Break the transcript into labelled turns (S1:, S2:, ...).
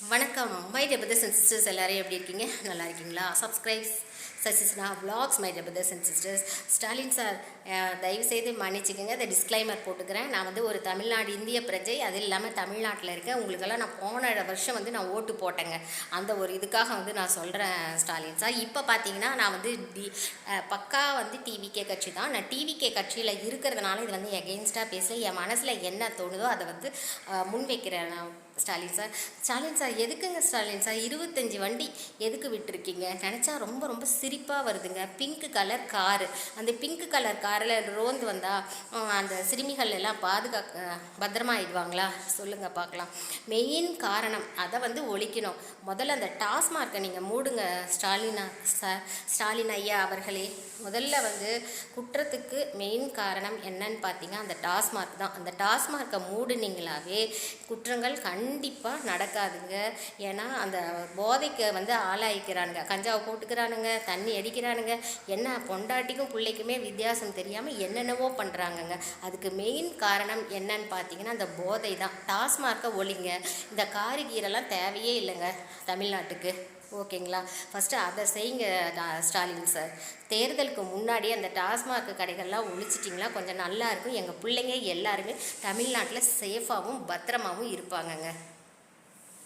S1: வணக்கம் my dear brothers and sisters, எல்லாரும் எப்படி இருக்கீங்க? நல்லா இருக்கீங்களா? சப்ஸ்கிரைப் சசிஸ்னா vlogs my dear brothers and sisters. Stalin sir, தயவுசெய்து மன்னிச்சுக்கோங்க, இந்த டிஸ்க்ளைமர் போட்டுக்கிறேன். நான் ஒரு தமிழ்நாடு இந்திய பிரஜை, அது இல்லாமல் தமிழ்நாட்டில் இருக்கேன். உங்களுக்கெல்லாம் நான் போன வருஷம் நான் ஓட்டு போட்டேங்க. அந்த ஒரு இதுக்காக நான் சொல்கிறேன் ஸ்டாலின் சார். இப்போ பார்த்தீங்கன்னா நான் பக்கா டிவிகே கட்சி தான். நான் டிவிகே கட்சியில் இருக்கிறதுனால இது எகெயின்ஸ்டாக பேசல. என் மனசில் என்ன தோணுதோ அதை முன்வைக்கிறேன் நான். ஸ்டாலின் சார் எதுக்குங்க ஸ்டாலின் சார் 25 வண்டி எதுக்கு விட்டுருக்கீங்க? நினச்சா ரொம்ப ரொம்ப சிரிப்பாக வருதுங்க. பிங்க் கலர் காரு, அந்த பிங்க் கலர் காரில் ரோந்து வந்தால் அந்த சிறுமிகள் எல்லாம் பத்திரமா ஆயிடுவாங்களா? சொல்லுங்கள் பார்க்கலாம். மெயின் காரணம் அதை ஒழிக்கணும். முதல்ல அந்த டாஸ்மார்க்கை நீங்கள் மூடுங்க ஸ்டாலின் ஐயா அவர்களே. முதல்ல குற்றத்துக்கு மெயின் காரணம் என்னன்னு பார்த்தீங்கன்னா அந்த டாஸ்மார்க் தான். அந்த டாஸ்மார்க்கை மூடுனீங்களாவே குற்றங்கள் கண்டிப்பாக நடக்காதுங்க. ஏன்னா அந்த போதைக்கு ஆளாயிக்கிறானுங்க, கஞ்சாவை போட்டுக்கிறானுங்க, தண்ணி அடிக்கிறானுங்க, என்ன பொண்டாட்டிக்கும் பிள்ளைக்குமே வித்தியாசம் தெரியாமல் என்னென்னவோ பண்ணுறாங்கங்க. அதுக்கு மெயின் காரணம் என்னன்னு பார்த்தீங்கன்னா அந்த போதை தான். டாஸ்மார்க்கை ஒழிங்க. இந்த காரிகீரெல்லாம் தேவையே இல்லைங்க தமிழ்நாட்டுக்கு. ஓகேங்களா? ஃபஸ்ட்டு அதை செய்யுங்க ஸ்டாலின் சார். தேர்தலுக்கு முன்னாடியே அந்த டாஸ்மார்க் கடைகள்லாம் ஒழிச்சிட்டிங்களா கொஞ்சம் நல்லாயிருக்கும். எங்கள் பிள்ளைங்க எல்லாருமே தமிழ்நாட்டில் சேஃபாகவும் பத்திரமாகவும் இருப்பாங்கங்க.